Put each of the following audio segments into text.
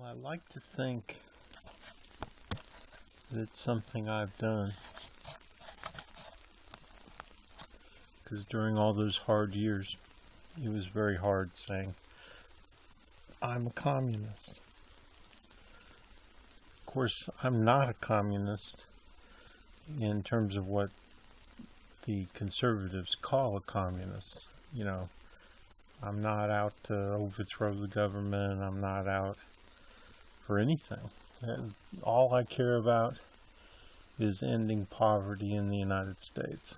I like to think that it's something I've done, because during all those hard years, it was very hard saying, I'm a communist. Of course, I'm not a communist in terms of what the conservatives call a communist. You know, I'm not out to overthrow the government. I'm not out for anything. And all I care about is ending poverty in the United States.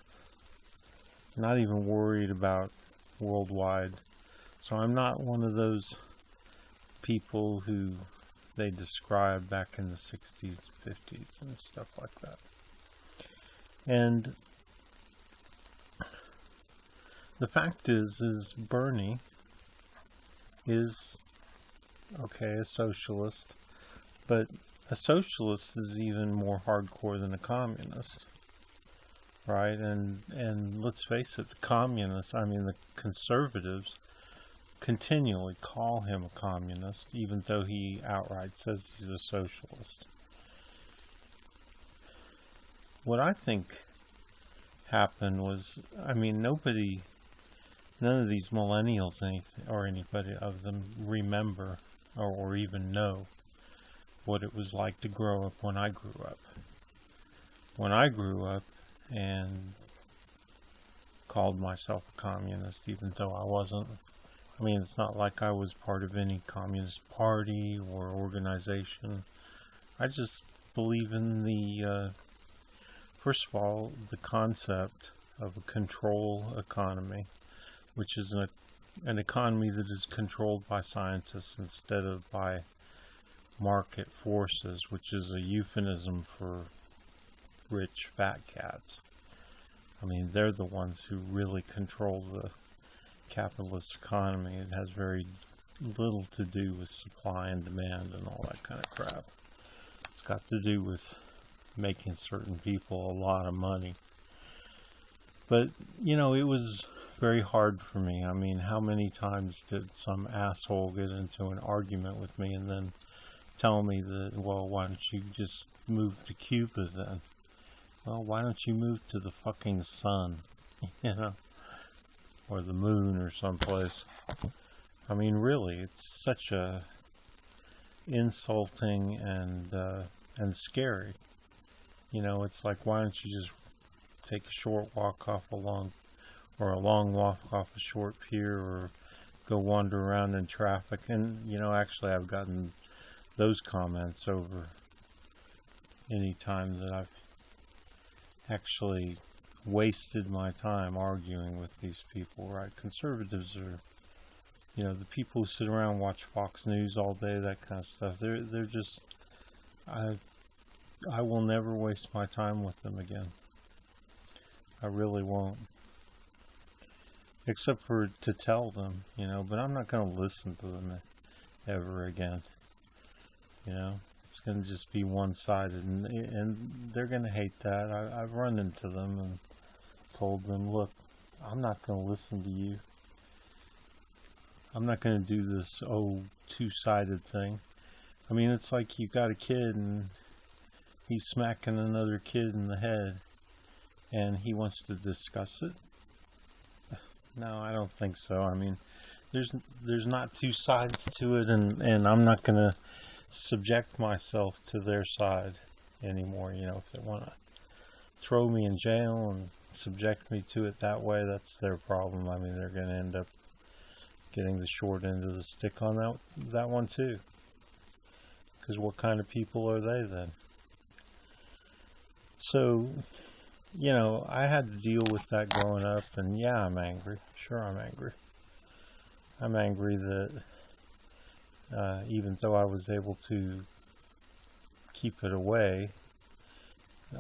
Not even worried about worldwide. So I'm not one of those people who they described back in the 60s, 50s, and stuff like that. And the fact is Bernie is, okay, a socialist, but a socialist is even more hardcore than a communist, right? And let's face it, the communists, I mean the conservatives, continually call him a communist, even though he outright says he's a socialist. What I think happened was, I mean, none of these millennials or anybody of them remember or even know what it was like to grow up when I grew up. When I grew up and called myself a communist, even though I wasn't. I mean, it's not like I was part of any communist party or organization. I just believe in the, first of all, the concept of a control economy, which is an economy that is controlled by scientists instead of by market forces, which is a euphemism for rich fat cats. I mean, they're the ones who really control the capitalist economy. It has very little to do with supply and demand and all that kind of crap. It's got to do with making certain people a lot of money. But, you know, it was very hard for me. I mean, how many times did some asshole get into an argument with me and then tell me that, well, why don't you just move to Cuba then? Well, why don't you move to the fucking sun, you know, or the moon or someplace? I mean, really, it's such a insulting and scary. You know, it's like, why don't you just take a short walk off a long walk off a short pier, or go wander around in traffic? And, you know, actually I've gotten those comments over any time that I've actually wasted my time arguing with these people, right? Conservatives are, you know, the people who sit around and watch Fox News all day, that kind of stuff. They're just, I will never waste my time with them again. I really won't. Except for to tell them, you know, but I'm not going to listen to them ever again. You know, it's going to just be one-sided, and they're going to hate that. I've run into them and told them, look, I'm not going to listen to you. I'm not going to do this, two-sided thing. I mean, it's like you got a kid and he's smacking another kid in the head and he wants to discuss it. No, I don't think so. I mean, there's not two sides to it, and I'm not going to subject myself to their side anymore. You know, if they want to throw me in jail and subject me to it that way, that's their problem. I mean, they're going to end up getting the short end of the stick on that one too. Because what kind of people are they then? So, you know, I had to deal with that growing up, and yeah, I'm angry. Sure, I'm angry. I'm angry that even though I was able to keep it away,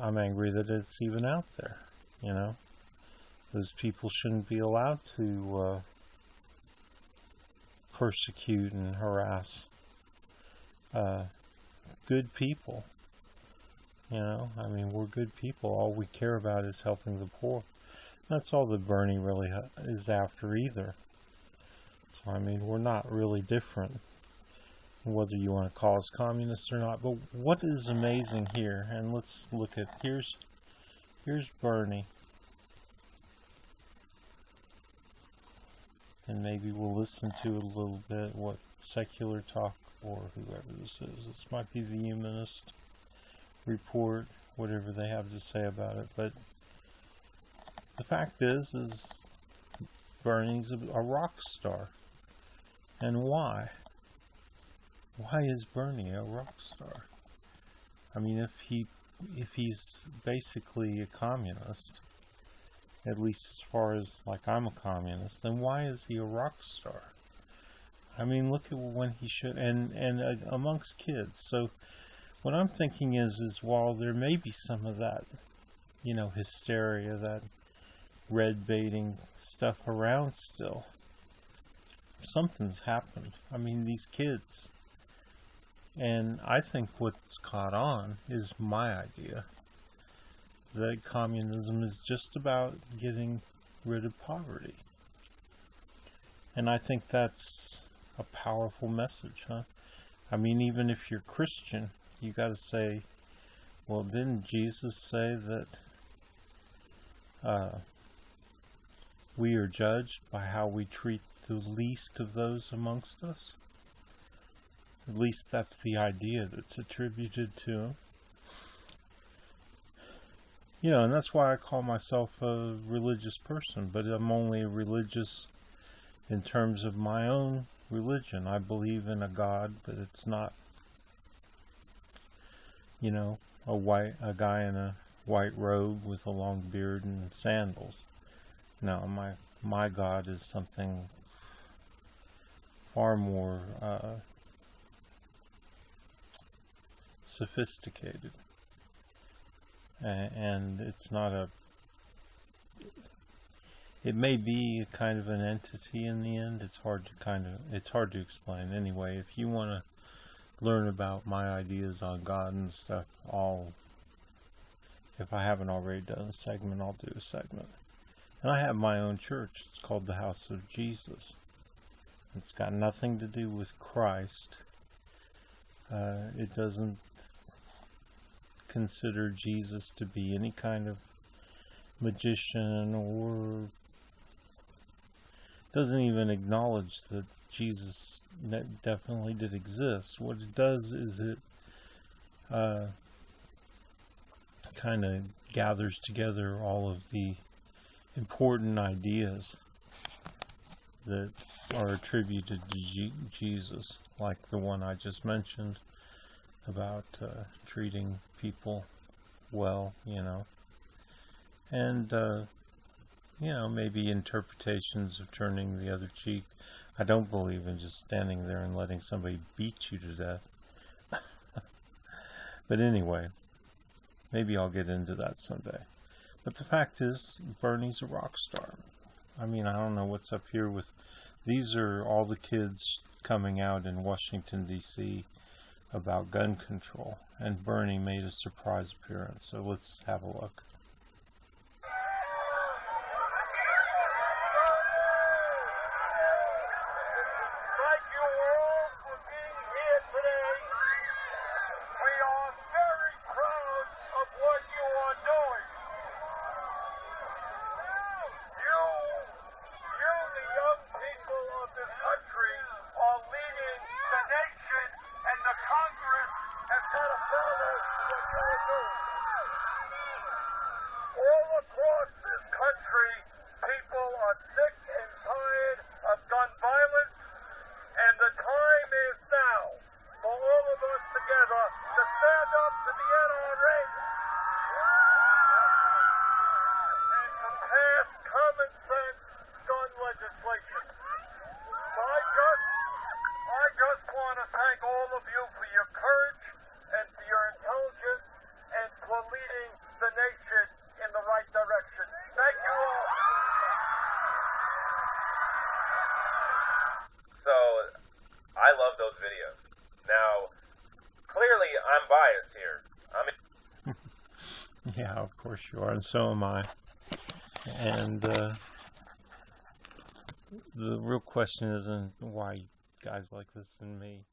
I'm angry that it's even out there, you know. Those people shouldn't be allowed to persecute and harass good people. You know, I mean, we're good people. All we care about is helping the poor. That's all that Bernie really is after either. So, I mean, we're not really different. whether you want to call us communists or not. But what is amazing here, and let's look at, here's Bernie. And maybe we'll listen to a little bit what Secular Talk or whoever this is. This might be the Humanist Report, whatever they have to say about it. But the fact is Bernie's a rock star. And why? Why is Bernie a rock star? I mean, if he's basically a communist, at least as far as, like, I'm a communist, then why is he a rock star? I mean, look at when he should, and amongst kids. So what I'm thinking is while there may be some of that, you know, hysteria, that red baiting stuff around still, something's happened. I mean, these kids, and I think what's caught on is my idea that communism is just about getting rid of poverty. And I think that's a powerful message, huh? I mean, even if you're Christian, you got to say, well, didn't Jesus say that we are judged by how we treat the least of those amongst us? At least that's the idea that's attributed to him. You know, and that's why I call myself a religious person, but I'm only religious in terms of my own religion. I believe in a God, but it's not, you know, a guy in a white robe with a long beard and sandals. No, my God is something far more sophisticated. And it's not it may be a kind of an entity in the end. It's hard to explain. Anyway, if you want to learn about my ideas on God and stuff, if I haven't already done a segment, I'll do a segment. And I have my own church. It's called the House of Jesus. It's got nothing to do with Christ. It doesn't consider Jesus to be any kind of magician, or doesn't even acknowledge that Jesus definitely did exist. What it does is it kind of gathers together all of the important ideas that are attributed to Jesus, like the one I just mentioned about treating people well, you know, and you know, maybe interpretations of turning the other cheek. I don't believe in just standing there and letting somebody beat you to death. But anyway, maybe I'll get into that someday. But the fact is, Bernie's a rock star. I mean, I don't know what's up here with, these are all the kids coming out in Washington, D.C. about gun control, and Bernie made a surprise appearance, so let's have a look. Thank you all for being here today. We are very proud of what you are doing. You, the young people of this country, are leading the nation, and the Congress has got to follow what you're doing. All across this country, people are sick and tired of gun violence, and the time is now for all of us together to stand up to the NRA and to pass common sense gun legislation. So I just want to thank all of you for your courage and for your intelligence and for leading the nation in the right direction. Thank you all. So, I love those videos. Now, clearly I'm biased here. Yeah, of course you are, and so am I. And the real question isn't why guys like this and me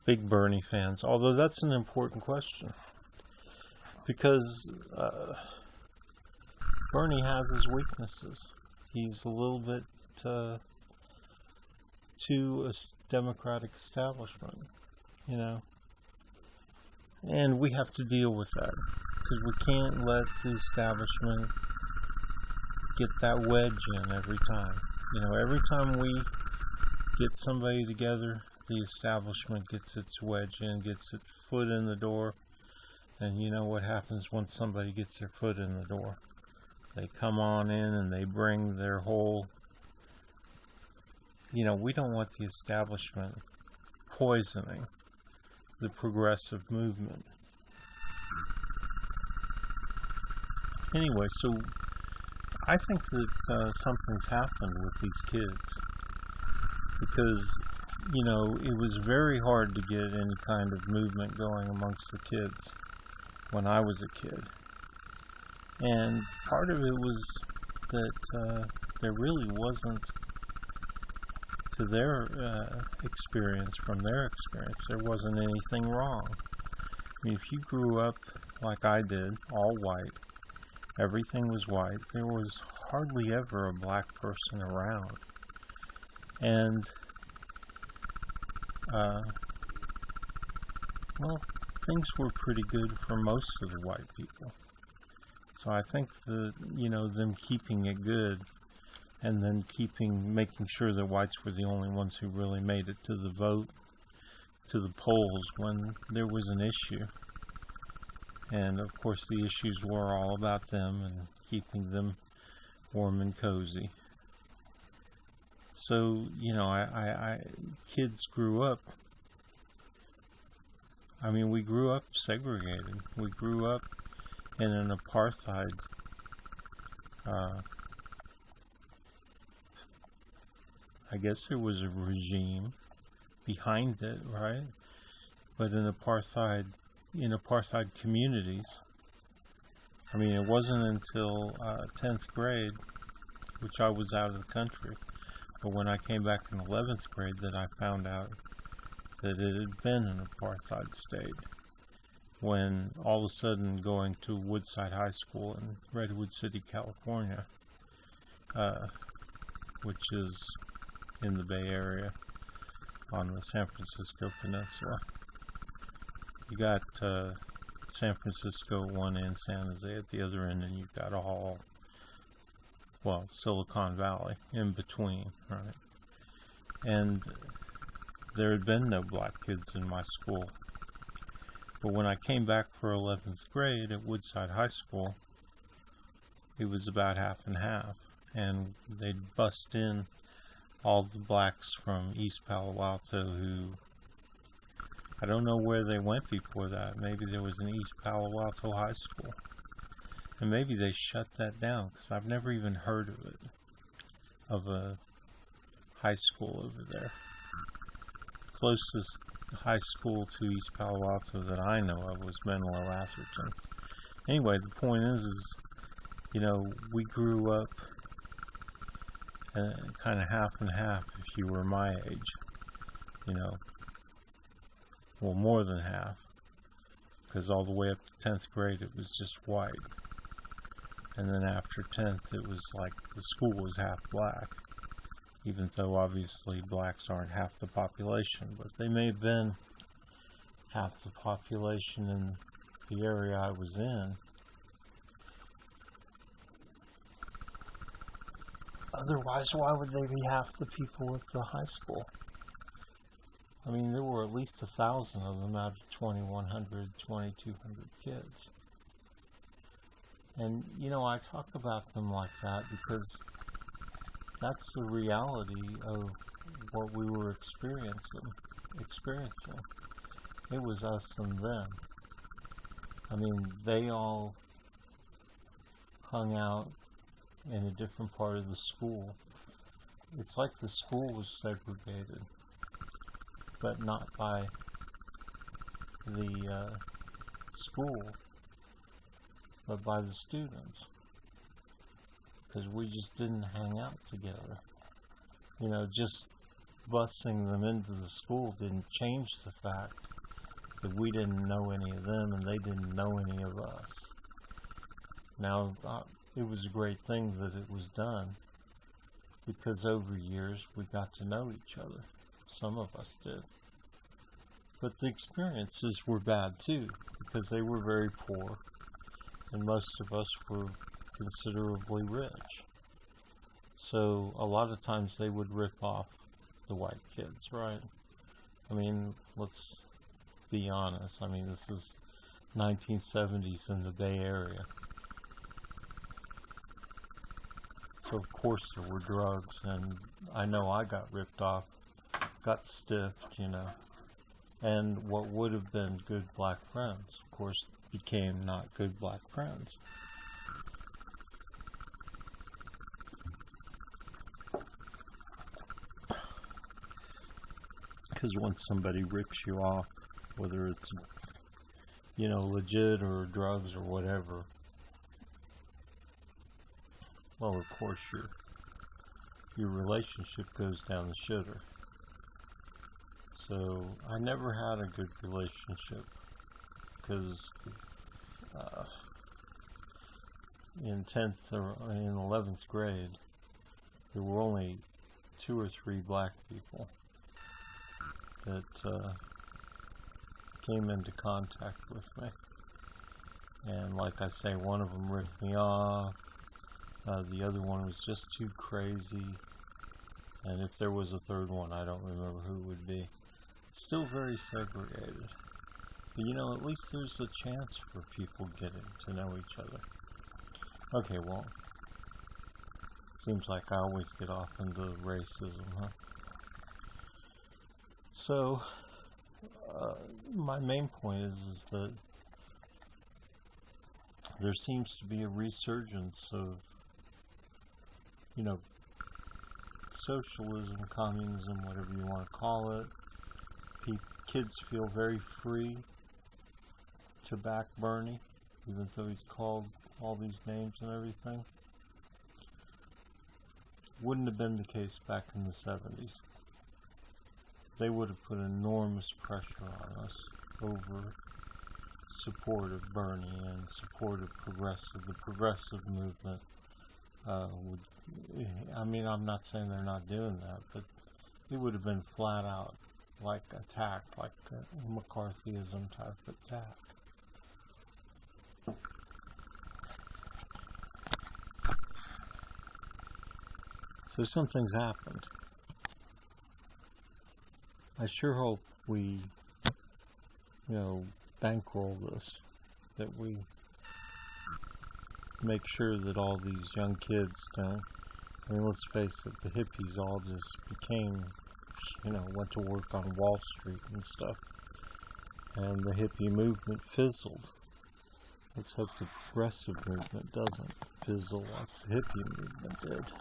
big Bernie fans, although that's an important question. Because Bernie has his weaknesses. He's a little bit too democratic establishment, you know. And we have to deal with that. Because we can't let the establishment get that wedge in every time. You know, every time we get somebody together, the establishment gets its wedge in, gets its foot in the door. And you know what happens once somebody gets their foot in the door? They come on in and they bring their whole... You know, we don't want the establishment poisoning the progressive movement. Anyway, so I think that something's happened with these kids. Because, you know, it was very hard to get any kind of movement going amongst the kids when I was a kid. And part of it was that there really wasn't, to their experience, from their experience, there wasn't anything wrong. I mean, if you grew up like I did, all white, everything was white, there was hardly ever a black person around. And, well, things were pretty good for most of the white people. So I think that, you know, them keeping it good and then making sure that whites were the only ones who really made it to the vote, to the polls when there was an issue. And of course the issues were all about them and keeping them warm and cozy. So, you know, kids grew up, I mean, we grew up segregated. We grew up in an apartheid I guess there was a regime behind it, right? But in apartheid communities, I mean, it wasn't until 10th grade, which I was out of the country, but when I came back in 11th grade that I found out that it had been an apartheid state. When all of a sudden going to Woodside High School in Redwood City, California, which is in the Bay Area on the San Francisco Peninsula. You got San Francisco at one end, San Jose at the other end, and you've got all, well, Silicon Valley in between, right? And there had been no black kids in my school. But when I came back for 11th grade at Woodside High School, it was about half and half. And they'd bust in all the blacks from East Palo Alto who, I don't know where they went before that. Maybe there was an East Palo Alto High School. And maybe they shut that down, because I've never even heard of it, of a high school over there. Closest high school to East Palo Alto that I know of was Menlo Atherton. Anyway, the point is, you know, we grew up kind of half and half if you were my age, you know, well, more than half, because all the way up to 10th grade it was just white, and then after 10th it was like the school was half black, even though obviously blacks aren't half the population, but they may have been half the population in the area I was in. Otherwise, why would they be half the people at the high school? I mean, there were at least 1,000 of them out of 2,100, 2,200 kids. And, you know, I talk about them like that because that's the reality of what we were experiencing. It was us and them. I mean, they all hung out in a different part of the school. It's like the school was segregated, but not by the school, but by the students, because we just didn't hang out together. You know, just busing them into the school didn't change the fact that we didn't know any of them and they didn't know any of us. Now, it was a great thing that it was done, because over years we got to know each other. Some of us did. But the experiences were bad too, because they were very poor, and most of us were considerably rich. So a lot of times they would rip off the white kids, right? I mean, let's be honest. I mean, this is 1970s in the Bay Area. So of course there were drugs, and I know I got ripped off, got stiffed, you know. And what would have been good black friends, of course, became not good black friends. Because once somebody rips you off, whether it's, you know, legit or drugs or whatever, well, of course your relationship goes down the shitter. So I never had a good relationship, because in 10th or in 11th grade there were only 2 or 3 black people that came into contact with me, and like I say, one of them ripped me off. The other one was just too crazy, and if there was a third one, I don't remember who it would be. Still very segregated. But you know, at least there's a chance for people getting to know each other. Okay, well, seems like I always get off into racism, huh? So, my main point is that there seems to be a resurgence of, you know, socialism, communism, whatever you want to call it. Kids feel very free to back Bernie, even though he's called all these names and everything. Wouldn't have been the case back in the 70s. They would have put enormous pressure on us over support of Bernie and support of the progressive movement. I mean, I'm not saying they're not doing that, but it would have been flat out like attack, like a McCarthyism type attack. So something's happened. I sure hope we, you know, bankroll this, that we make sure that all these young kids don't. I mean, let's face it, the hippies all just became, you know, went to work on Wall Street and stuff, and the hippie movement fizzled. Let's hope the progressive movement doesn't fizzle like the hippie movement did.